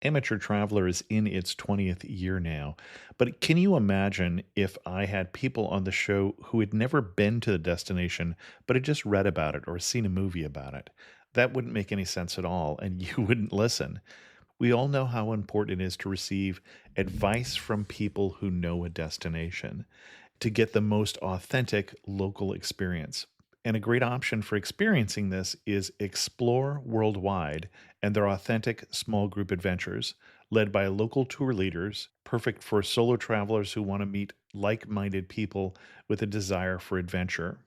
Amateur Traveler is in its 20th year now, but can you imagine if I had people on the show who had never been to the destination, but had just read about it or seen a movie about it? That wouldn't make any sense at all, and you wouldn't listen. We all know how important it is to receive advice from people who know a destination to get the most authentic local experience. And a great option for experiencing this is Explore Worldwide and their authentic small group adventures, led by local tour leaders, perfect for solo travelers who want to meet like minded people with a desire for adventure.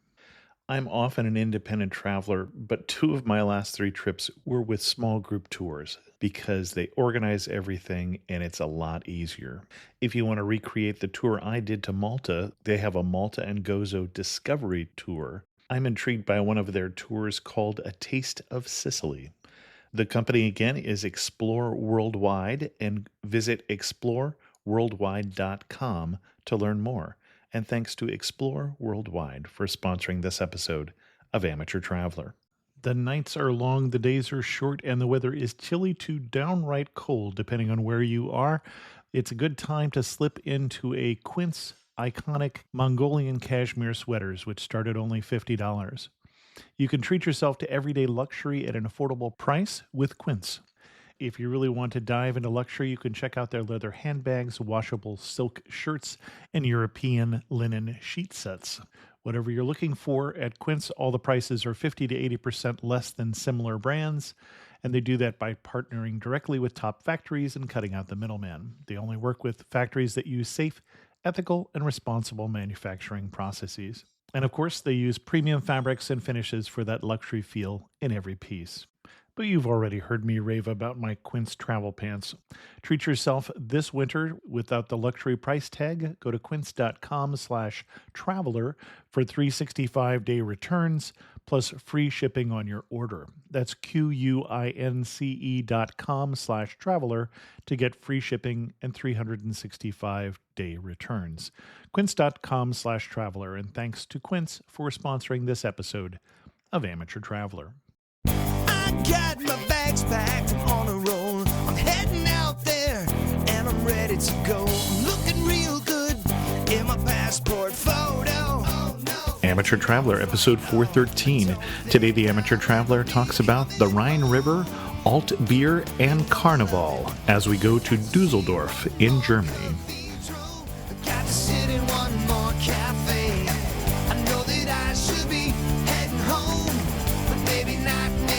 I'm often an independent traveler, but two of my last three trips were with small group tours because they organize everything and it's a lot easier. If you want to recreate the tour I did to Malta, they have a Malta and Gozo Discovery Tour. I'm intrigued by one of their tours called A Taste of Sicily. The company again is Explore Worldwide, and visit exploreworldwide.com to learn more. And thanks to Explore Worldwide for sponsoring this episode of Amateur Traveler. The nights are long, the days are short, and the weather is chilly to downright cold, depending on where you are. It's a good time to slip into a Quince iconic Mongolian cashmere sweaters, which start at only $50. You can treat yourself to everyday luxury at an affordable price with Quince. If you really want to dive into luxury, you can check out their leather handbags, washable silk shirts, and European linen sheet sets. Whatever you're looking for at Quince, all the prices are 50 to 80% less than similar brands, and they do that by partnering directly with top factories and cutting out the middleman. They only work with factories that use safe, ethical, and responsible manufacturing processes. And of course, they use premium fabrics and finishes for that luxury feel in every piece. But you've already heard me rave about my Quince travel pants. Treat yourself this winter without the luxury price tag. Go to quince.com/traveler for 365-day returns plus free shipping on your order. That's QUINCE.com/traveler to get free shipping and 365-day returns. Quince.com/traveler. And thanks to Quince for sponsoring this episode of Amateur Traveler. I got my bags packed, I'm on a roll. I'm heading out there and I'm ready to go. I'm looking real good in my passport photo. Oh, no. Amateur Traveler, episode 413. Today, the Amateur Traveler talks about the Rhine River, alt beer, and Carnival as we go to Dusseldorf in Germany. Got to sit in one more cafe. I know that I should be heading home, but maybe not today.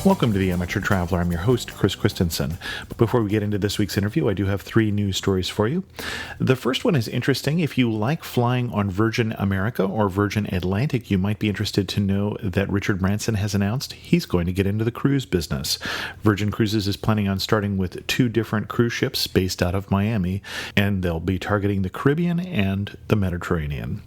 Welcome to the Amateur Traveler. I'm your host, Chris Christensen. But before we get into this week's interview, I do have three news stories for you. The first one is interesting. If you like flying on Virgin America or Virgin Atlantic, you might be interested to know that Richard Branson has announced he's going to get into the cruise business. Virgin Cruises is planning on starting with two different cruise ships based out of Miami, and they'll be targeting the Caribbean and the Mediterranean.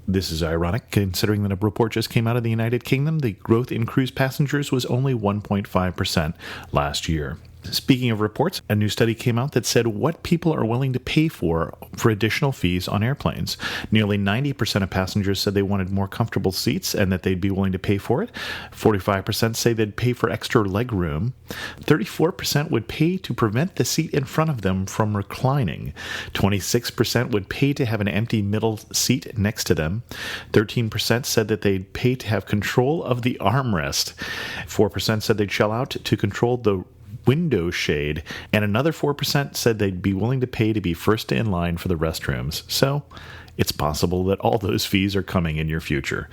This is ironic, considering that a report just came out of the United Kingdom. The growth in cruise passengers was only 1.5% last year. Speaking of reports, a new study came out that said what people are willing to pay for additional fees on airplanes. Nearly 90% of passengers said they wanted more comfortable seats and that they'd be willing to pay for it. 45% say they'd pay for extra leg room. 34% would pay to prevent the seat in front of them from reclining. 26% would pay to have an empty middle seat next to them. 13% said that they'd pay to have control of the armrest. 4% said they'd shell out to control the window shade, and another 4% said they'd be willing to pay to be first in line for the restrooms. So it's possible that all those fees are coming in your future.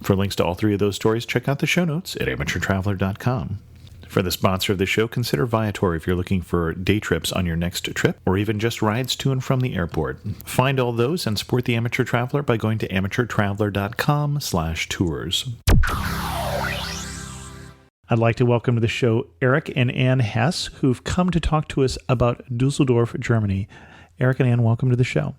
For links to all three of those stories, check out the show notes at amateurtraveler.com. For the sponsor of the show, consider Viator if you're looking for day trips on your next trip or even just rides to and from the airport. Find all those and support the Amateur Traveler by going to amateurtraveler.com/tours. I'd like to welcome to the show Erik and Anne Hess, who've come to talk to us about Dusseldorf, Germany. Erik and Anne, welcome to the show.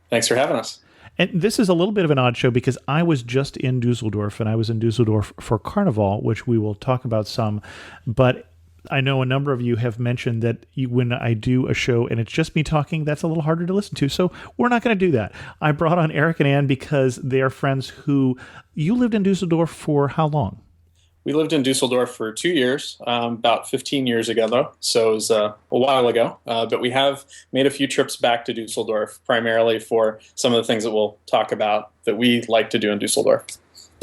Thanks for having us. And this is a little bit of an odd show because I was just in Dusseldorf, and I was in Dusseldorf for Carnival, which we will talk about some. But I know a number of you have mentioned that when I do a show and it's just me talking, that's a little harder to listen to. So we're not going to do that. I brought on Erik and Anne because they are friends who... You lived in Dusseldorf for how long? We lived in Dusseldorf for 2 years, about 15 years ago, though, so it was a while ago. But we have made a few trips back to Dusseldorf, primarily for some of the things that we'll talk about that we like to do in Dusseldorf.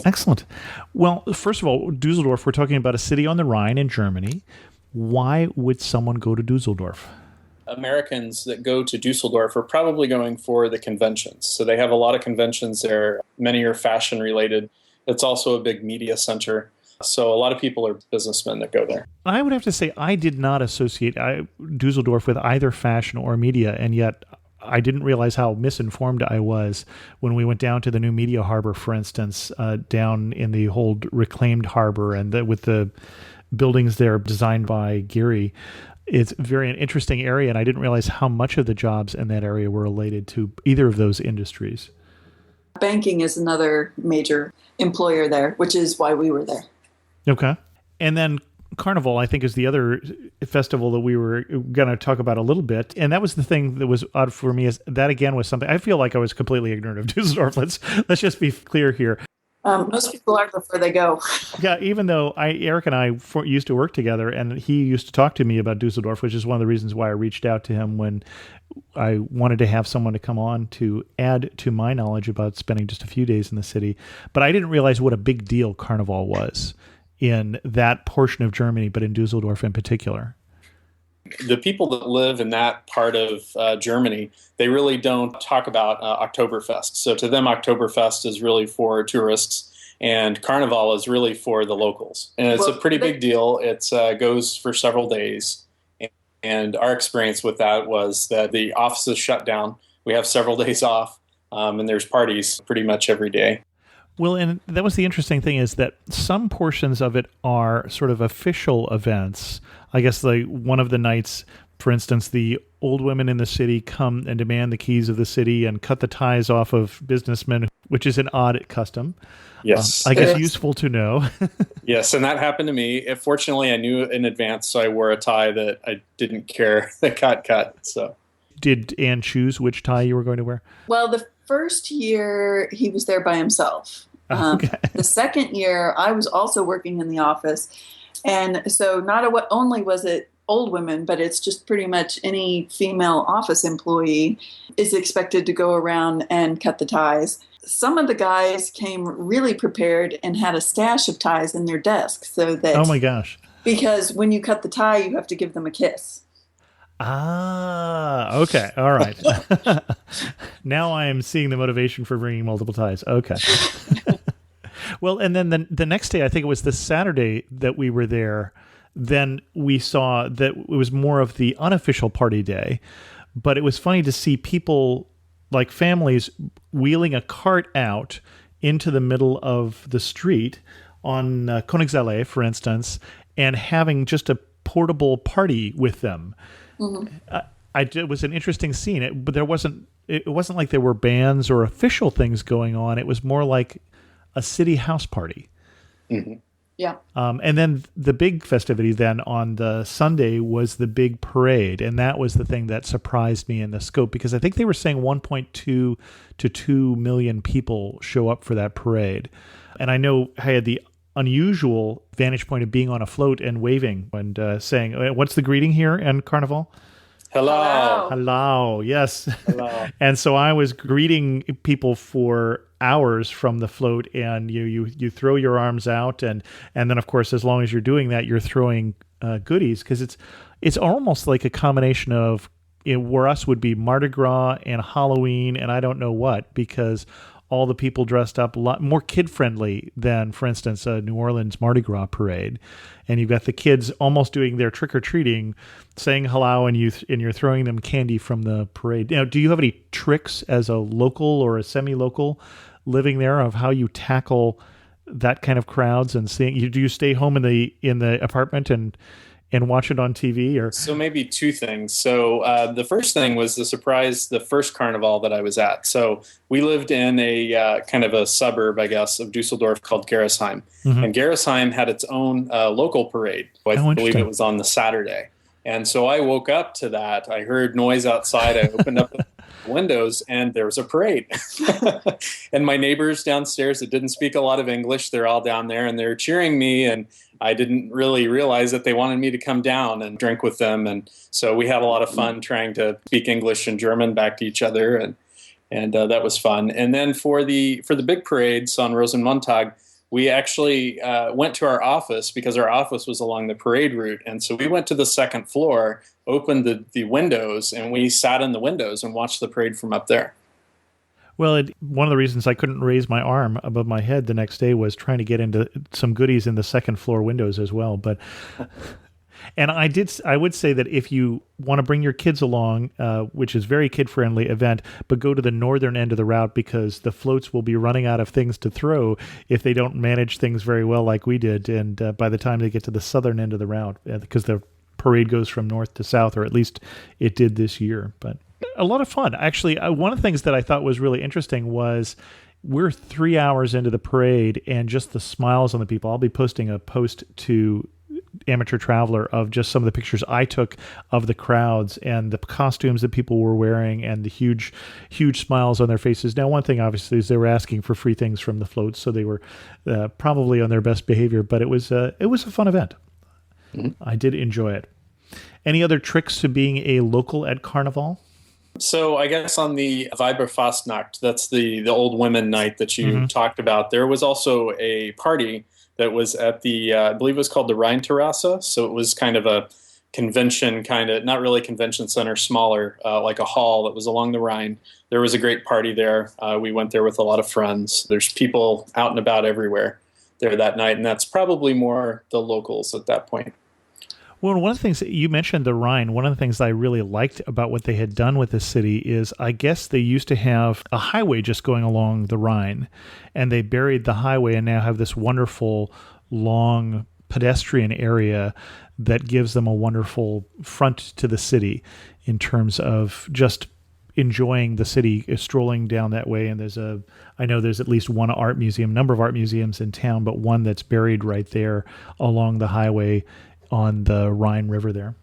Excellent. Well, first of all, Dusseldorf, we're talking about a city on the Rhine in Germany. Why would someone go to Dusseldorf? Americans that go to Dusseldorf are probably going for the conventions. So they have a lot of conventions there. Many are fashion related. It's also a big media center. So a lot of people are businessmen that go there. I would have to say I did not associate Dusseldorf with either fashion or media, and yet I didn't realize how misinformed I was when we went down to the new media harbor, for instance, down in the old reclaimed harbor, and with the buildings there designed by Geary. It's very an interesting area, and I didn't realize how much of the jobs in that area were related to either of those industries. Banking is another major employer there, which is why we were there. Okay. And then Carnival, I think, is the other festival that we were going to talk about a little bit. And that was the thing that was odd for me, is that, again, was something I feel like I was completely ignorant of Dusseldorf. Let's just be clear here. Most people are before they go. Yeah, even though Erik and I used to work together, and he used to talk to me about Dusseldorf, which is one of the reasons why I reached out to him when I wanted to have someone to come on to add to my knowledge about spending just a few days in the city. But I didn't realize what a big deal Carnival was in that portion of Germany, but in Dusseldorf in particular. The people that live in that part of Germany, they really don't talk about Oktoberfest. So to them, Oktoberfest is really for tourists, and Carnival is really for the locals. And it's a pretty big deal. It goes for several days. And our experience with that was that the offices shut down. We have several days off, and there's parties pretty much every day. Well, and that was the interesting thing, is that some portions of it are sort of official events. I guess one of the nights, for instance, the old women in the city come and demand the keys of the city and cut the ties off of businessmen, which is an odd custom. Yes. I guess useful to know. Yes, and that happened to me. Fortunately, I knew in advance, so I wore a tie that I didn't care that got cut. So, did Anne choose which tie you were going to wear? Well, the first year he was there by himself. Okay. The second year I was also working in the office, and so not only was it old women, but it's just pretty much any female office employee is expected to go around and cut the ties. Some of the guys came really prepared and had a stash of ties in their desk, so that, oh my gosh, because when you cut the tie, you have to give them a kiss. Ah, okay. All right. Now I am seeing the motivation for bringing multiple ties. Okay. Well, and then the next day, I think it was the Saturday that we were there, then we saw that it was more of the unofficial party day. But it was funny to see people, like families, wheeling a cart out into the middle of the street on Königsallee, for instance, and having just a portable party with them. Mm-hmm. It was an interesting scene, but it wasn't like there were bands or official things going on. It was more like a city house party. Mm-hmm. Yeah. And then the big festivity then on the Sunday was the big parade. And that was the thing that surprised me in the scope, because I think they were saying 1.2 to 2 million people show up for that parade. And I know I had the unusual vantage point of being on a float and waving and saying, what's the greeting here in Carnival? Hello. Hello. Yes. Hello. And so I was greeting people for hours from the float, and you throw your arms out, and then of course, as long as you're doing that, you're throwing goodies, because it's almost like a combination of where us would be Mardi Gras and Halloween and I don't know what, because all the people dressed up a lot more kid-friendly than, for instance, a New Orleans Mardi Gras parade. And you've got the kids almost doing their trick-or-treating, saying hello, and you're throwing them candy from the parade. Now, do you have any tricks as a local or a semi-local living there of how you tackle that kind of crowds and seeing? Do you stay home in the apartment and watch it on TV? Or so maybe two things. So the first thing was the first carnival that I was at. So we lived in a kind of a suburb, I guess, of Dusseldorf called Gerresheim. Mm-hmm. And Gerresheim had its own local parade. I believe it was on the Saturday. And so I woke up to that. I heard noise outside. I opened up the windows, and there was a parade. And my neighbors downstairs that didn't speak a lot of English, they're all down there, and they're cheering me, and I didn't really realize that they wanted me to come down and drink with them. And so we had a lot of fun trying to speak English and German back to each other, and that was fun. And then for the big parades on Rosenmontag, we actually went to our office because our office was along the parade route. And so we went to the second floor, opened the windows, and we sat in the windows and watched the parade from up there. Well, one of the reasons I couldn't raise my arm above my head the next day was trying to get into some goodies in the second floor windows as well. But and I would say that if you want to bring your kids along, which is very kid-friendly event, but go to the northern end of the route because the floats will be running out of things to throw if they don't manage things very well like we did. And by the time they get to the southern end of the route, because the parade goes from north to south, or at least it did this year. But a lot of fun. Actually, one of the things that I thought was really interesting was we're 3 hours into the parade and just the smiles on the people. I'll be posting a post to Amateur Traveler of just some of the pictures I took of the crowds and the costumes that people were wearing and the huge smiles on their faces. Now, one thing obviously is they were asking for free things from the floats, so they were probably on their best behavior, but it was a fun event. Mm-hmm. I did enjoy it. Any other tricks to being a local at Carnival? So I guess on the Weiberfastnacht, that's the old women night that you talked about, there was also a party that was at the, I believe it was called the Rhine Terrasse. So it was kind of a convention, not really convention center, smaller, like a hall that was along the Rhine. There was a great party there. We went there with a lot of friends. There's people out and about everywhere there that night, and that's probably more the locals at that point. Well, one of the things that you mentioned, the Rhine, one of the things I really liked about what they had done with this city is I guess they used to have a highway just going along the Rhine, and they buried the highway and now have this wonderful, long pedestrian area that gives them a wonderful front to the city in terms of just enjoying the city, strolling down that way. And I know there's at least one art museum, number of art museums in town, but one that's buried right there along the highway on the Rhine River there.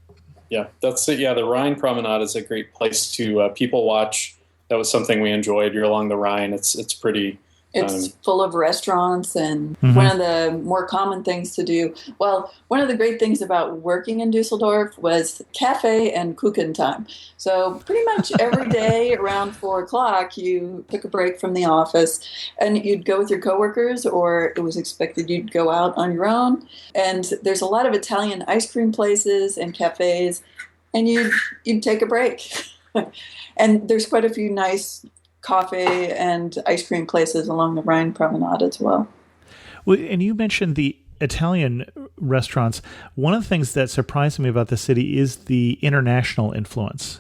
Yeah, that's it. Yeah, the Rhine Promenade is a great place to people watch. That was something we enjoyed. You're along the Rhine. It's pretty. It's full of restaurants, and one of the more common things to do. Well, one of the great things about working in Dusseldorf was cafe and Kuchen time. So pretty much every day around 4 o'clock, you took a break from the office and you'd go with your coworkers, or it was expected you'd go out on your own. And there's a lot of Italian ice cream places and cafes, and you'd take a break. And there's quite a few nice coffee and ice cream places along the Rhine Promenade as well. Well, and you mentioned the Italian restaurants. One of the things that surprised me about the city is the international influence.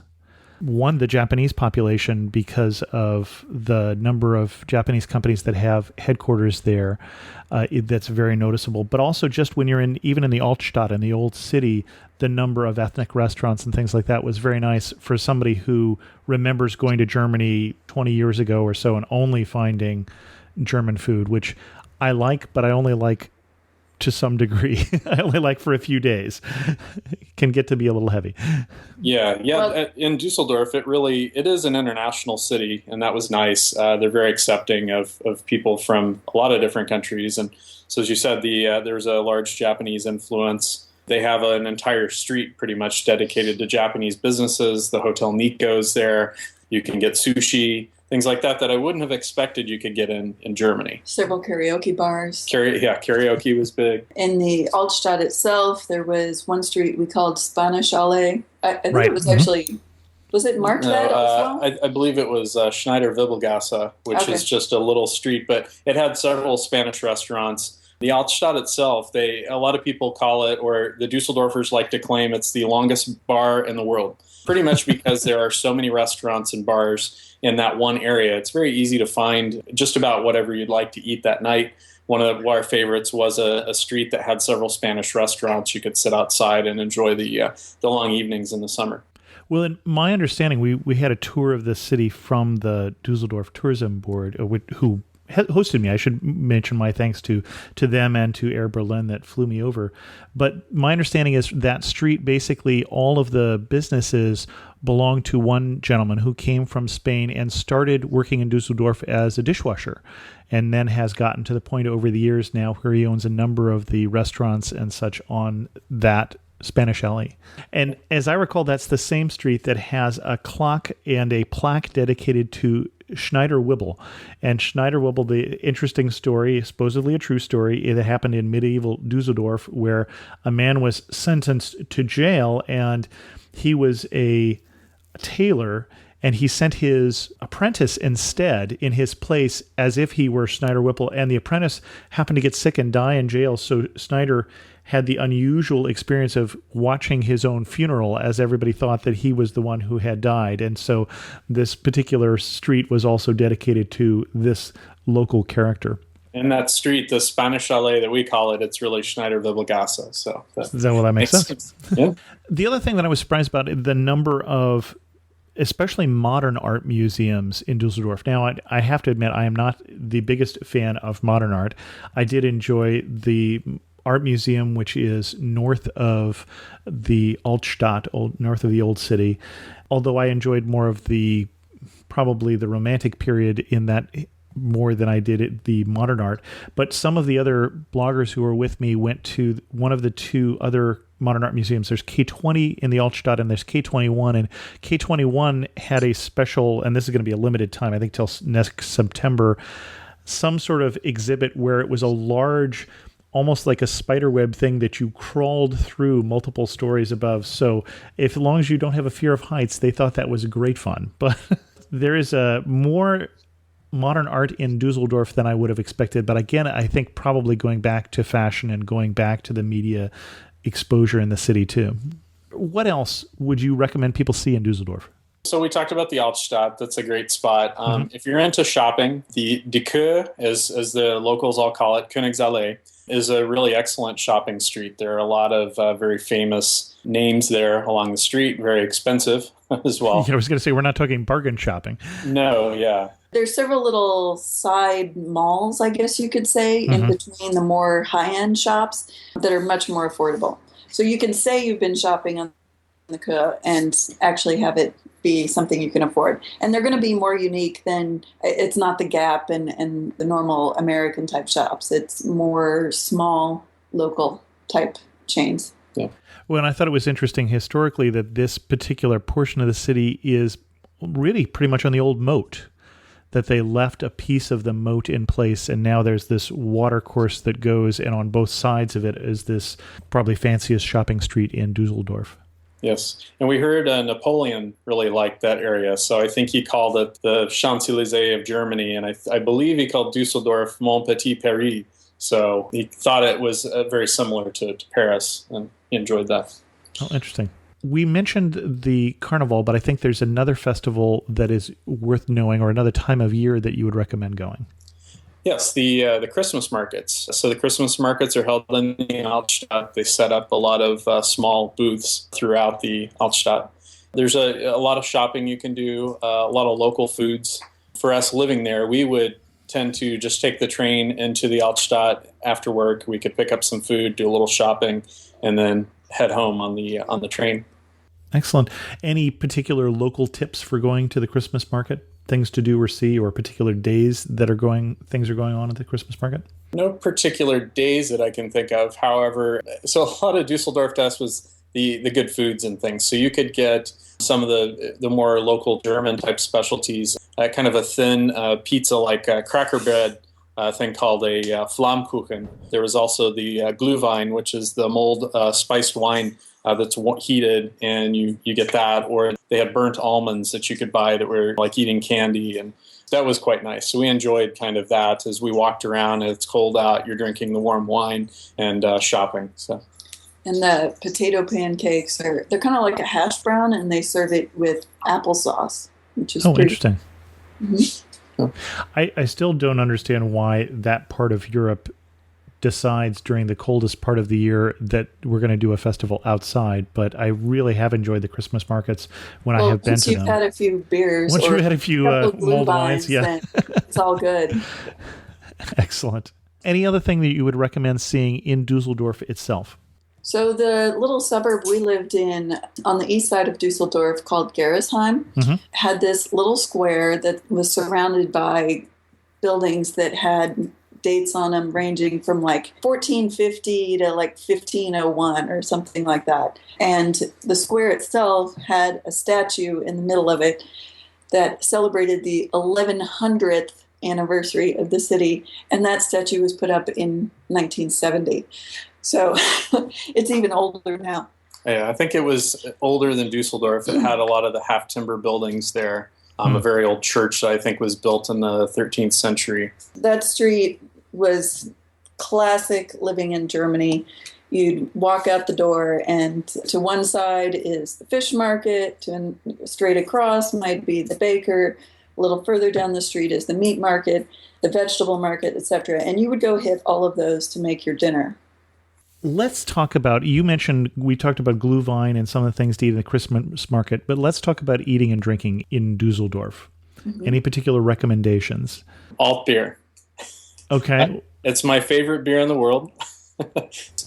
One, the Japanese population, because of the number of Japanese companies that have headquarters there, that's very noticeable. But also just when you're even in the Altstadt, in the old city, the number of ethnic restaurants and things like that was very nice for somebody who remembers going to Germany 20 years ago or so and only finding German food, which I like, but I only like to some degree. I only like for a few days. It can get to be a little heavy. Yeah. Well, in Düsseldorf, it is an international city, and that was nice. They're very accepting of people from a lot of different countries. And so, as you said, there's a large Japanese influence. They have an entire street pretty much dedicated to Japanese businesses. The Hotel Nico's there. You can get sushi, things like that I wouldn't have expected you could get in Germany. Several karaoke bars. Karaoke was big. In the Altstadt itself, there was one street we called Spanish Alley. I think right. It was actually, was it marked that as well? I believe it was Schneider Wibbelgasse, which is just a little street, but it had several Spanish restaurants. The Altstadt itself, a lot of people call it, or the Dusseldorfers like to claim it's the longest bar in the world, pretty much because there are so many restaurants and bars in that one area. It's very easy to find just about whatever you'd like to eat that night. One of our favorites was a street that had several Spanish restaurants. You could sit outside and enjoy the long evenings in the summer. Well, in my understanding, we had a tour of the city from the Dusseldorf Tourism Board, who hosted me. I should mention my thanks to them and to Air Berlin that flew me over. But my understanding is that street, basically all of the businesses belonged to one gentleman who came from Spain and started working in Dusseldorf as a dishwasher, and then has gotten to the point over the years now where he owns a number of the restaurants and such on that Spanish alley. And as I recall, that's the same street that has a clock and a plaque dedicated to Schneider Wibble. And Schneider Wibble, the interesting story, supposedly a true story, it happened in medieval Dusseldorf, where a man was sentenced to jail, and he was a tailor, and he sent his apprentice instead in his place as if he were Schneider Whipple, and the apprentice happened to get sick and die in jail, so Schneider had the unusual experience of watching his own funeral, as everybody thought that he was the one who had died. And so this particular street was also dedicated to this local character. In that street, the Spanish alley that we call it, it's really Schneider Wibbelgasse. So is that well, that makes sense? Yeah. The other thing that I was surprised about, the number of especially modern art museums in Dusseldorf. Now, I have to admit, I am not the biggest fan of modern art. I did enjoy the art museum, which is north of the Altstadt, north of the old city, although I enjoyed more of probably the romantic period in that more than I did the modern art. But some of the other bloggers who were with me went to one of the two other modern art museums. There's K20 in the Altstadt and there's K21, and K21 had a special, and this is going to be a limited time, I think till next September, some sort of exhibit where it was a large, almost like a spider web thing that you crawled through multiple stories above. So as long as you don't have a fear of heights, they thought that was great fun. But there is a more modern art in Dusseldorf than I would have expected. But again, I think probably going back to fashion and going back to the media exposure in the city too. What else would you recommend people see in Dusseldorf? So we talked about the Altstadt. That's a great spot. If you're into shopping, the Kö, as the locals all call it, Königsallee, is a really excellent shopping street. There are a lot of very famous names there along the street, very expensive as well. I was going to say, we're not talking bargain shopping. No, yeah. There's several little side malls, I guess you could say, in between the more high-end shops that are much more affordable. So you can say you've been shopping on the Kö and actually have it be something you can afford. And they're going to be more unique than, it's not the Gap and the normal American type shops. It's more small, local type chains. Yeah. Well, and I thought it was interesting historically that this particular portion of the city is really pretty much on the old moat, that they left a piece of the moat in place, and now there's this water course that goes, and on both sides of it is this probably fanciest shopping street in Dusseldorf. Yes. And we heard Napoleon really liked that area. So I think he called it the Champs-Élysées of Germany. And I believe he called Dusseldorf Mon Petit Paris. So he thought it was very similar to Paris, and he enjoyed that. Oh, interesting. We mentioned the Carnival, but I think there's another festival that is worth knowing, or another time of year that you would recommend going. Yes, the Christmas markets. So the Christmas markets are held in the Altstadt. They set up a lot of small booths throughout the Altstadt. There's a lot of shopping you can do, a lot of local foods. For us living there, we would tend to just take the train into the Altstadt after work. We could pick up some food, do a little shopping, and then head home on the train. Excellent. Any particular local tips for going to the Christmas market? Things to do or see, or particular days that things are going on at the Christmas market? No particular days that I can think of. However, so a lot of Dusseldorf to us was the good foods and things. So you could get some of the more local German type specialties, kind of a thin pizza like cracker bread thing called a Flammkuchen. There was also the Glühwein, which is the mulled spiced wine that's heated, and you get that. Or they had burnt almonds that you could buy that were like eating candy, and that was quite nice. So we enjoyed kind of that as we walked around. And it's cold out, you're drinking the warm wine and shopping. So. And the potato pancakes they're kind of like a hash brown, and they serve it with applesauce, which is interesting. Mm-hmm. I still don't understand why that part of Europe decides during the coldest part of the year that we're going to do a festival outside, but I really have enjoyed the Christmas markets when I have been to them. Once you've had a few beers, once you've had a few mulled wines, yeah, it's all good. Excellent. Any other thing that you would recommend seeing in Dusseldorf itself? So the little suburb we lived in on the east side of Dusseldorf called Gerresheim had this little square that was surrounded by buildings that had dates on them ranging from like 1450 to like 1501 or something like that. And the square itself had a statue in the middle of it that celebrated the 1100th anniversary of the city. And that statue was put up in 1970. So it's even older now. Yeah, I think it was older than Dusseldorf. It had a lot of the half-timber buildings there. A very old church that I think was built in the 13th century. That street was classic living in Germany. You'd walk out the door, and to one side is the fish market, straight across might be the baker, a little further down the street is the meat market, the vegetable market, etc. And you would go hit all of those to make your dinner. Let's talk about, we talked about Glühwein and some of the things to eat in the Christmas market, but let's talk about eating and drinking in Dusseldorf. Any particular recommendations? Alt beer. Okay. It's my favorite beer in the world.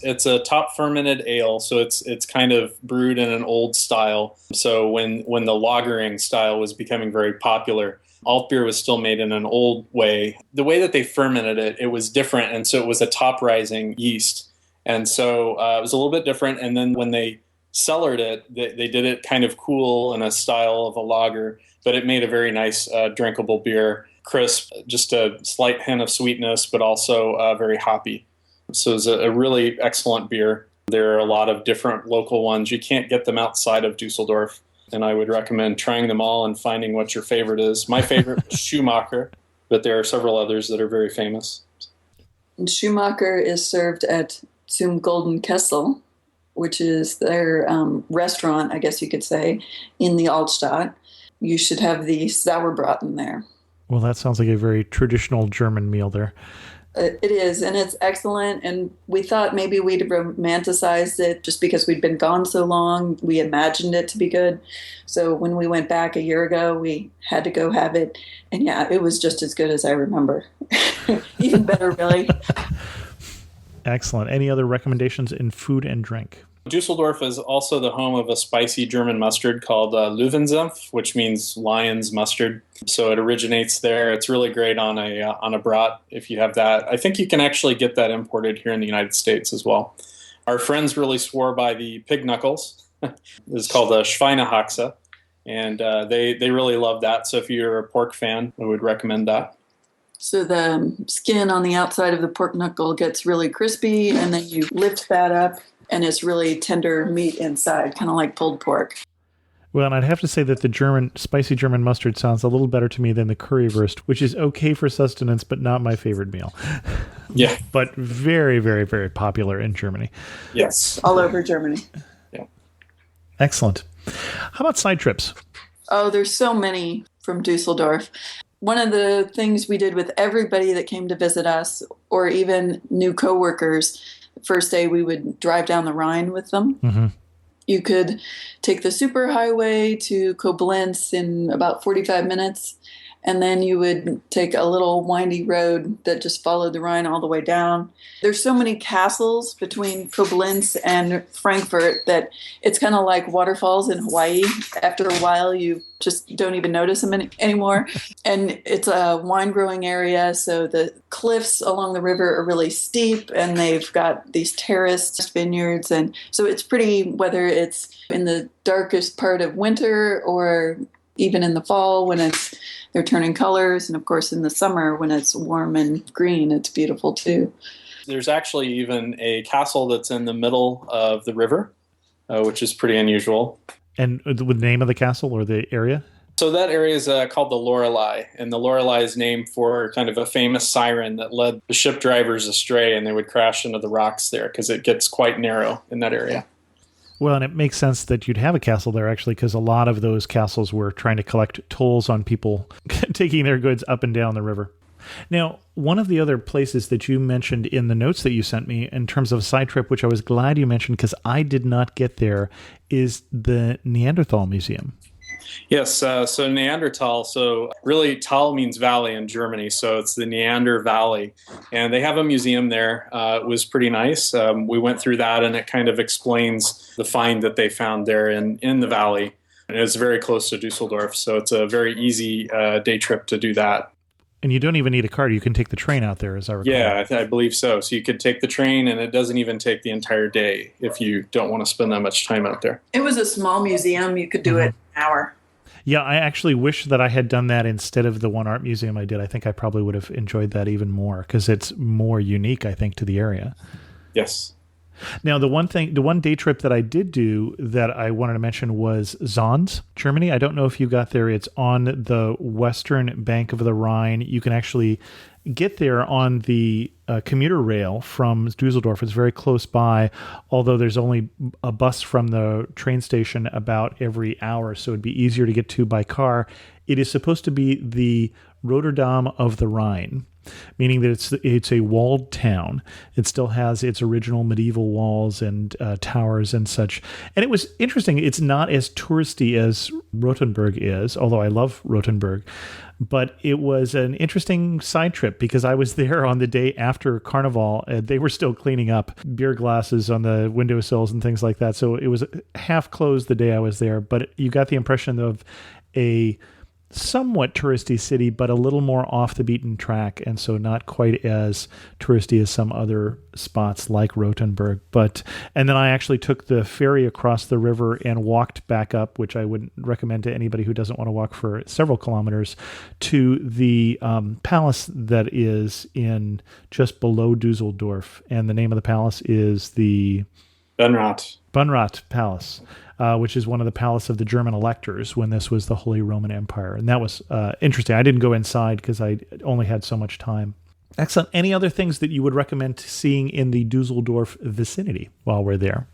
It's a top fermented ale, so it's kind of brewed in an old style. So when the lagering style was becoming very popular, alt beer was still made in an old way. The way that they fermented it, it was different, and so it was a top rising yeast. And so it was a little bit different. And then when they cellared it, they did it kind of cool in a style of a lager, but it made a very nice drinkable beer, crisp, just a slight hint of sweetness, but also very hoppy. So it's a really excellent beer. There are a lot of different local ones. You can't get them outside of Dusseldorf. And I would recommend trying them all and finding what your favorite is. My favorite is Schumacher, but there are several others that are very famous. And Schumacher is served at Zum Golden Kessel, which is their restaurant, I guess you could say, in the Altstadt. You should have the Sauerbraten there. Well, that sounds like a very traditional German meal there. It is, and it's excellent. And we thought maybe we'd romanticized it just because we'd been gone so long. We imagined it to be good. So when we went back a year ago, we had to go have it. And yeah, it was just as good as I remember. Even better, really. Excellent. Any other recommendations in food and drink? Dusseldorf is also the home of a spicy German mustard called Löwensenf, which means lion's mustard. So it originates there. It's really great on a brat if you have that. I think you can actually get that imported here in the United States as well. Our friends really swore by the pig knuckles. It's called a Schweinehaxe, and they really love that. So if you're a pork fan, I would recommend that. So the skin on the outside of the pork knuckle gets really crispy, and then you lift that up, and it's really tender meat inside, kind of like pulled pork. Well, and I'd have to say that the spicy German mustard sounds a little better to me than the currywurst, which is okay for sustenance, but not my favorite meal. Yeah. But very, very, very popular in Germany. Yes. All over Germany. Yeah. Excellent. How about side trips? Oh, there's so many from Dusseldorf. One of the things we did with everybody that came to visit us, or even new coworkers, the first day we would drive down the Rhine with them. Mm-hmm. You could take the superhighway to Koblenz in about 45 minutes, and then you would take a little windy road that just followed the Rhine all the way down. There's so many castles between Koblenz and Frankfurt that it's kind of like waterfalls in Hawaii. After a while, you just don't even notice them anymore. And it's a wine-growing area, so the cliffs along the river are really steep, and they've got these terraced vineyards. And so it's pretty, whether it's in the darkest part of winter or even in the fall when they're turning colors, and of course in the summer when it's warm and green, it's beautiful too. There's actually even a castle that's in the middle of the river, which is pretty unusual. And the name of the castle or the area? So that area is called the Lorelei, and the Lorelei is named for kind of a famous siren that led the ship drivers astray, and they would crash into the rocks there because it gets quite narrow in that area. Well, and it makes sense that you'd have a castle there, actually, because a lot of those castles were trying to collect tolls on people taking their goods up and down the river. Now, one of the other places that you mentioned in the notes that you sent me in terms of a side trip, which I was glad you mentioned because I did not get there, is the Neanderthal Museum. Yes, so Neanderthal, so really Tal means valley in Germany, so it's the Neander Valley. And they have a museum there. It was pretty nice. We went through that, and it kind of explains the find that they found there in the valley. And it's very close to Dusseldorf, so it's a very easy day trip to do that. And you don't even need a car. You can take the train out there, as I recall. Yeah, I believe so. So you could take the train, and it doesn't even take the entire day if you don't want to spend that much time out there. It was a small museum. You could do it an hour. Yeah, I actually wish that I had done that instead of the one art museum I did. I think I probably would have enjoyed that even more because it's more unique, I think, to the area. Yes. Now, the one day trip that I did do that I wanted to mention was Zons, Germany. I don't know if you got there. It's on the western bank of the Rhine. You can actually get there on the commuter rail from Dusseldorf. It's very close by, although there's only a bus from the train station about every hour, so it'd be easier to get to by car. It is supposed to be the Rotterdam of the Rhine, meaning that it's a walled town. It still has its original medieval walls and towers and such. And it was interesting. It's not as touristy as Rothenburg is, although I love Rothenburg. But it was an interesting side trip because I was there on the day after Carnival. And they were still cleaning up beer glasses on the windowsills and things like that. So it was half closed the day I was there. But you got the impression of a somewhat touristy city, but a little more off the beaten track, and so not quite as touristy as some other spots like Rothenburg. And then I actually took the ferry across the river and walked back up, which I wouldn't recommend to anybody who doesn't want to walk for several kilometers, to the palace that is in just below Dusseldorf, and the name of the palace is the Bunrat Palace. Which is one of the palace of the German electors when this was the Holy Roman Empire. And that was interesting. I didn't go inside because I only had so much time. Excellent. Any other things that you would recommend seeing in the Dusseldorf vicinity while we're there?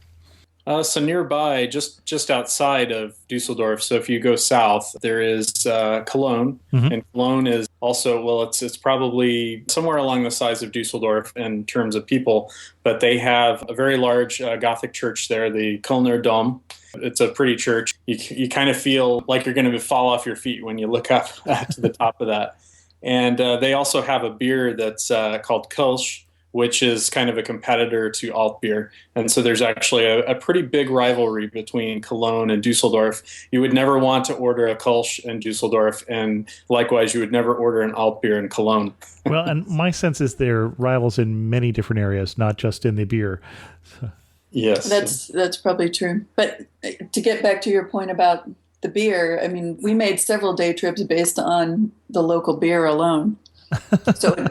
So nearby, just outside of Dusseldorf, so if you go south, there is Cologne. Mm-hmm. And Cologne is also, well, it's probably somewhere along the size of Dusseldorf in terms of people, but they have a very large Gothic church there, the Kölner Dom. It's a pretty church. You kind of feel like you're going to fall off your feet when you look up to the top of that. And they also have a beer that's called Kölsch, which is kind of a competitor to alt beer. And so there's actually a pretty big rivalry between Cologne and Dusseldorf. You would never want to order a Kölsch in Dusseldorf, and likewise, you would never order an alt beer in Cologne. Well, and my sense is they're rivals in many different areas, not just in the beer. Yes. That's probably true. But to get back to your point about the beer, I mean, we made several day trips based on the local beer alone. So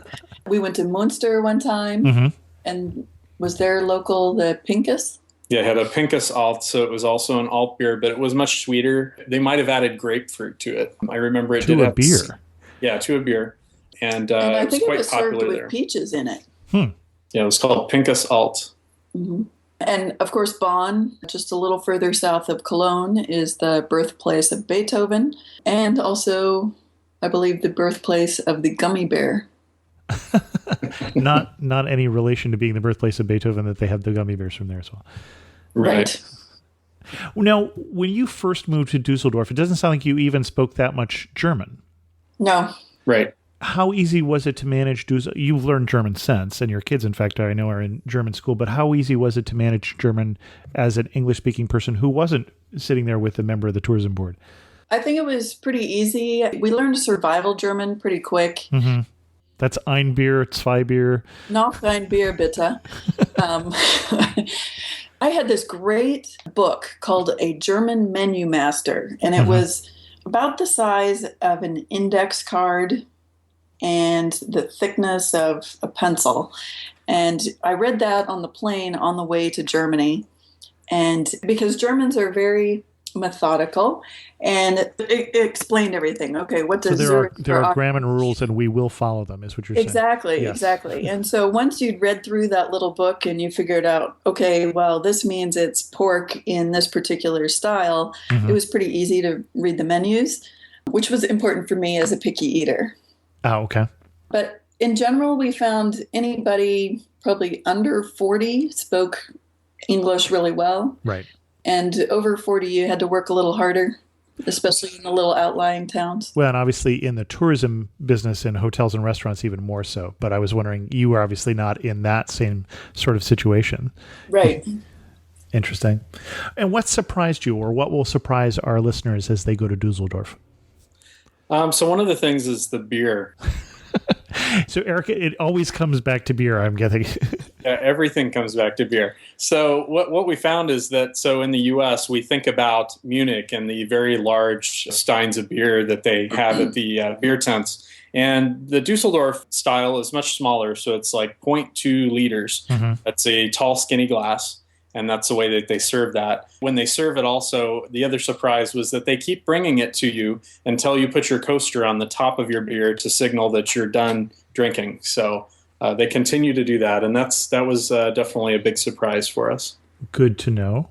we went to Munster one time, mm-hmm. and was there local the Pinkus? Yeah, it had a Pinkus Alt, so it was also an alt beer, but it was much sweeter. They might have added grapefruit to it. I remember it did have beer. Yeah, to a beer, and I it was think quite it was popular served with there. peaches in it. Yeah, it was called Pinkus Alt. Mm-hmm. And of course, Bonn, just a little further south of Cologne, is the birthplace of Beethoven, and also, I believe, the birthplace of the gummy bear. not any relation to being the birthplace of Beethoven that they have the gummy bears from there as well. Right. Now, when you first moved to Dusseldorf, it doesn't sound like you even spoke that much German. No. Right. How easy was it to manage Dusseldorf? You've learned German since, and your kids, in fact, I know are in German school, but how easy was it to manage German as an English-speaking person who wasn't sitting there with a member of the tourism board? I think it was pretty easy. We learned survival German pretty quick. Mm-hmm. That's ein Bier, zwei Bier. Noch ein Bier, bitte. I had this great book called A German Menu Master, and it was about the size of an index card and the thickness of a pencil. And I read that on the plane on the way to Germany. And because Germans are very methodical, and it explained everything. Okay, what does there are grammar rules, and we will follow them, is what you're saying. Exactly, yes. Exactly. And so once you'd read through that little book and you figured out, okay, well, this means it's pork in this particular style, it was pretty easy to read the menus, which was important for me as a picky eater. Oh, okay. But in general, we found anybody probably under 40 spoke English really well. Right. And over 40, you had to work a little harder. especially in the little outlying towns. Well, and obviously in the tourism business in hotels and restaurants, even more so. But I was wondering, you were obviously not in that same sort of situation. Right. Interesting. And what surprised you, or what will surprise our listeners as they go to Dusseldorf? So one of the things is the beer. So, Eric, it always comes back to beer, I'm getting. Yeah, everything comes back to beer. So what we found is that, so in the U.S., we think about Munich and the very large steins of beer that they have at the beer tents. And the Dusseldorf style is much smaller, so it's like 0.2 liters. Mm-hmm. That's a tall, skinny glass. And that's the way that they serve that. When they serve it also, the other surprise was that they keep bringing it to you until you put your coaster on the top of your beer to signal that you're done drinking. So they continue to do that. And that was definitely a big surprise for us. Good to know,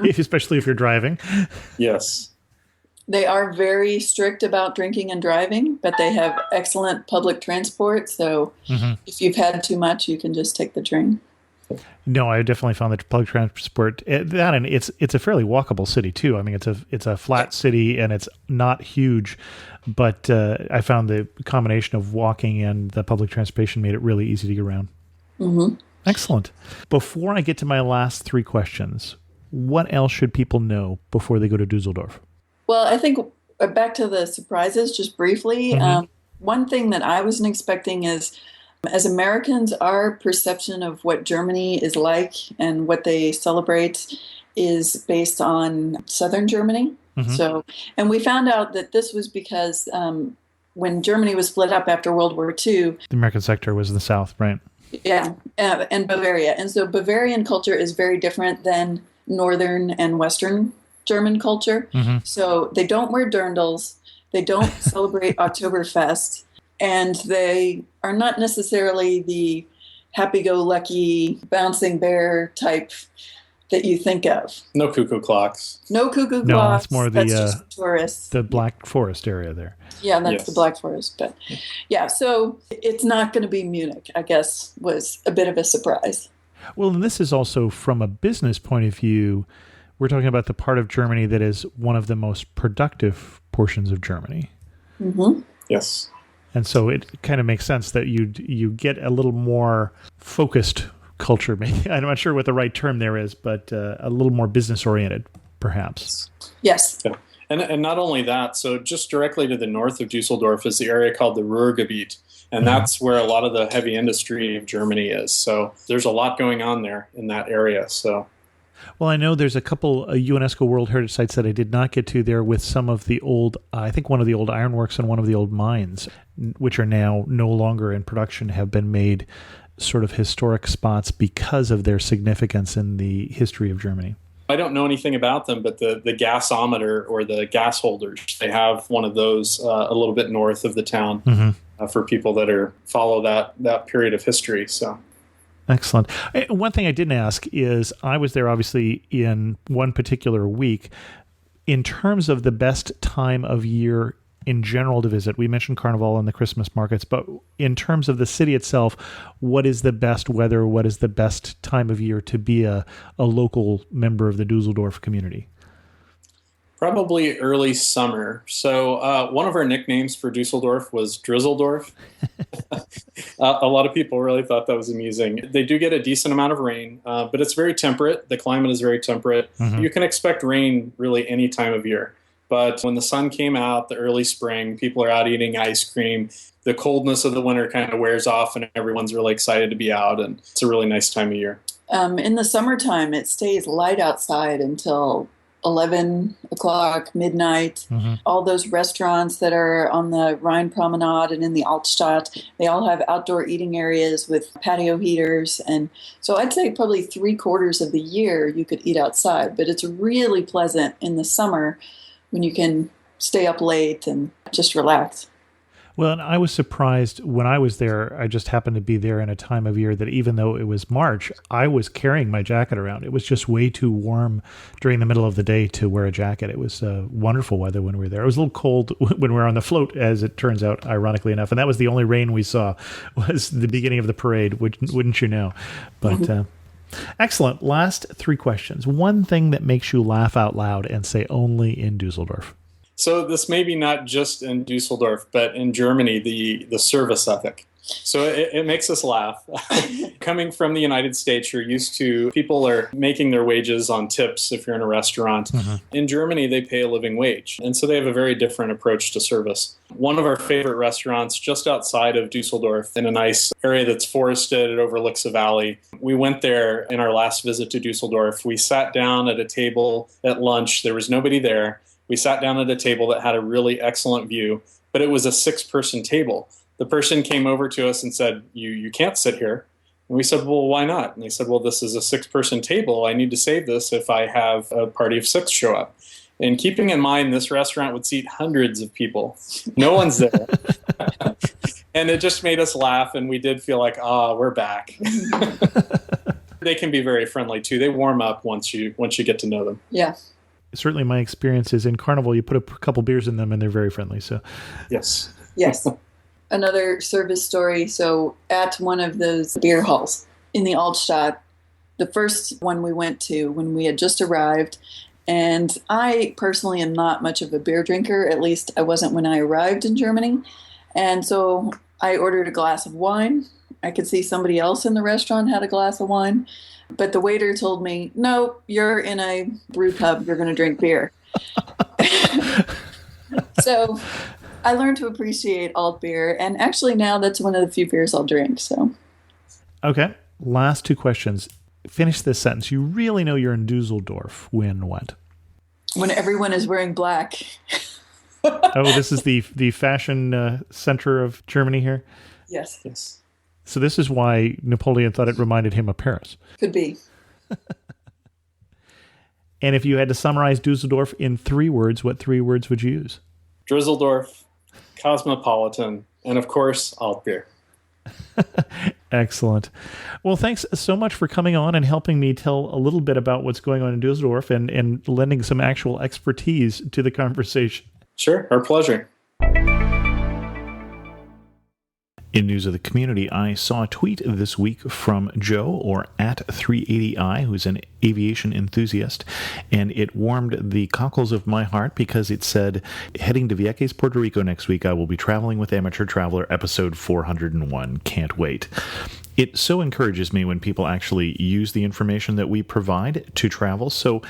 especially if you're driving. Yes. They are very strict about drinking and driving, but they have excellent public transport. So if you've had too much, you can just take the train. No, I definitely found that public transport that, and it's a fairly walkable city too. I mean, it's a flat city and it's not huge, but I found the combination of walking and the public transportation made it really easy to get around. Mm-hmm. Excellent. Before I get to my last three questions, what else should people know before they go to Dusseldorf? Well, I think back to the surprises, just briefly. One thing that I wasn't expecting is, as Americans, our perception of what Germany is like and what they celebrate is based on Southern Germany. So, and we found out that this was because when Germany was split up after World War II, the American sector was the South, right? Yeah, and Bavaria. And so Bavarian culture is very different than Northern and Western German culture. So they don't wear dirndls. They don't celebrate Oktoberfest. And they are not necessarily the happy-go-lucky bouncing bear type that you think of. No cuckoo clocks. No cuckoo clocks. No, that's more that's just tourists. The Black Forest area there. Yeah, that's the Black Forest. But yeah, so it's not going to be Munich, I guess, was a bit of a surprise. Well, and this is also from a business point of view. We're talking about the part of Germany that is one of the most productive portions of Germany. Yes. And so it kind of makes sense that you get a little more focused culture. Maybe I'm not sure what the right term there is, but a little more business oriented, perhaps. Yes. Yeah. And not only that, so just directly to the north of Dusseldorf is the area called the Ruhrgebiet, and that's where a lot of the heavy industry of Germany is. So there's a lot going on there in that area. So. Well, I know there's a couple UNESCO World Heritage Sites that I did not get to there with some of the old, I think one of the old ironworks and one of the old mines, which are now no longer in production, have been made sort of historic spots because of their significance in the history of Germany. I don't know anything about them, but the gasometer or the gas holders, they have one of those a little bit north of the town for people that follow that period of history. So. Excellent. One thing I didn't ask is, I was there obviously in one particular week. In terms of the best time of year in general to visit, we mentioned Carnival and the Christmas markets, but in terms of the city itself, what is the best weather? What is the best time of year to be a local member of the Dusseldorf community? Probably early summer. So one of our nicknames for Dusseldorf was Drizzledorf. A lot of people really thought that was amusing. They do get a decent amount of rain, but it's very temperate. The climate is very temperate. You can expect rain really any time of year. But when the sun came out, the early spring, people are out eating ice cream. The coldness of the winter kind of wears off and everyone's really excited to be out. And it's a really nice time of year. In the summertime, it stays light outside until 11 o'clock, midnight. All those restaurants that are on the Rhine promenade and in the Altstadt, they all have outdoor eating areas with patio heaters. And so I'd say probably 3/4 of the year you could eat outside, but it's really pleasant in the summer when you can stay up late and just relax. Well, and I was surprised when I was there. I just happened to be there in a time of year that even though it was March, I was carrying my jacket around. It was just way too warm during the middle of the day to wear a jacket. It was wonderful weather when we were there. It was a little cold when we were on the float, as it turns out, ironically enough. And that was the only rain we saw, was the beginning of the parade, which, wouldn't you know? But Excellent. Last three questions. One thing that makes you laugh out loud and say only in Dusseldorf. So this may be not just in Dusseldorf, but in Germany, the service ethic. So it makes us laugh. Coming from the United States, you're used to people are making their wages on tips if you're in a restaurant. Mm-hmm. In Germany, they pay a living wage. And so they have a very different approach to service. One of our favorite restaurants just outside of Dusseldorf in a nice area that's forested, it overlooks a valley. We went there in our last visit to Dusseldorf. We sat down at a table at lunch. There was nobody there. We sat down at a table that had a really excellent view, but it was a 6-person table. The person came over to us and said, you can't sit here. And we said, well, why not? And they said, well, this is a 6-person table. I need to save this if I have a party of 6 show up. And keeping in mind, this restaurant would seat hundreds of people. No one's there. And it just made us laugh, and we did feel like, we're back. They can be very friendly, too. They warm up once you get to know them. Yeah. Certainly my experience is in Carnival, you put a couple beers in them, and they're very friendly. So, yes. Yes. Another service story. So at one of those beer halls in the Altstadt, the first one we went to when we had just arrived, and I personally am not much of a beer drinker, at least I wasn't when I arrived in Germany. And so I ordered a glass of wine. I could see somebody else in the restaurant had a glass of wine, but the waiter told me, no, you're in a brew pub, you're going to drink beer. So I learned to appreciate alt beer, and actually now that's one of the few beers I'll drink. So, okay, last two questions. Finish this sentence. You really know you're in Dusseldorf when what? When everyone is wearing black. Oh, this is the fashion center of Germany here? Yes. Yes. So this is why Napoleon thought it reminded him of Paris. Could be. And if you had to summarize Dusseldorf in 3 words, what 3 words would you use? Dusseldorf, cosmopolitan, and of course, alt beer. Excellent. Well, thanks so much for coming on and helping me tell a little bit about what's going on in Dusseldorf and lending some actual expertise to the conversation. Sure, our pleasure. In news of the community, I saw a tweet this week from Joe, or at 380i, who's an aviation enthusiast, and it warmed the cockles of my heart because it said, heading to Vieques, Puerto Rico next week, I will be traveling with Amateur Traveler, episode 401. Can't wait. It so encourages me when people actually use the information that we provide to travel, so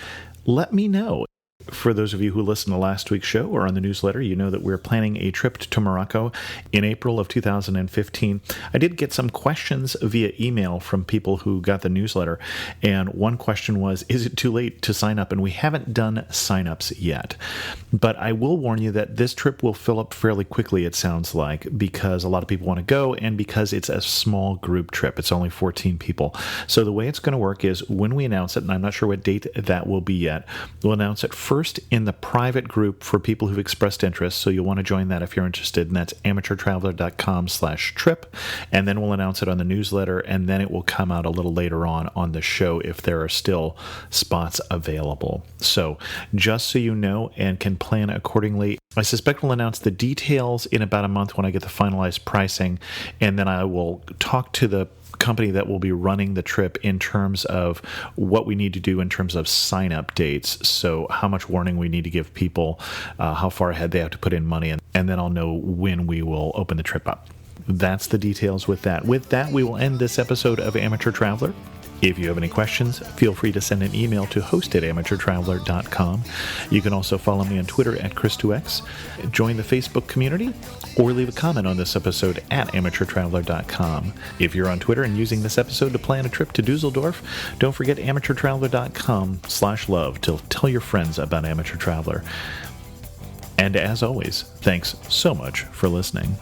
let me know. For those of you who listened to last week's show or on the newsletter, you know that we're planning a trip to Morocco in April of 2015. I did get some questions via email from people who got the newsletter, and one question was, is it too late to sign up? And we haven't done signups yet. But I will warn you that this trip will fill up fairly quickly, it sounds like, because a lot of people want to go and because it's a small group trip. It's only 14 people. So the way it's going to work is when we announce it, and I'm not sure what date that will be yet, we'll announce it first in the private group for people who've expressed interest, so you'll want to join that if you're interested, and that's amateurtraveler.com/trip, and then we'll announce it on the newsletter, and then it will come out a little later on the show if there are still spots available. So just so you know and can plan accordingly, I suspect we'll announce the details in about a month when I get the finalized pricing, and then I will talk to the company that will be running the trip in terms of what we need to do in terms of sign-up dates. So how much warning we need to give people, how far ahead they have to put in money, and then I'll know when we will open the trip up. That's the details with that. With that, we will end this episode of Amateur Traveler. If you have any questions, feel free to send an email to host@amateurtraveler.com. You can also follow me on Twitter at Chris2X, join the Facebook community, or leave a comment on this episode at amateurtraveler.com. If you're on Twitter and using this episode to plan a trip to Dusseldorf, don't forget amateurtraveler.com/love to tell your friends about Amateur Traveler. And as always, thanks so much for listening.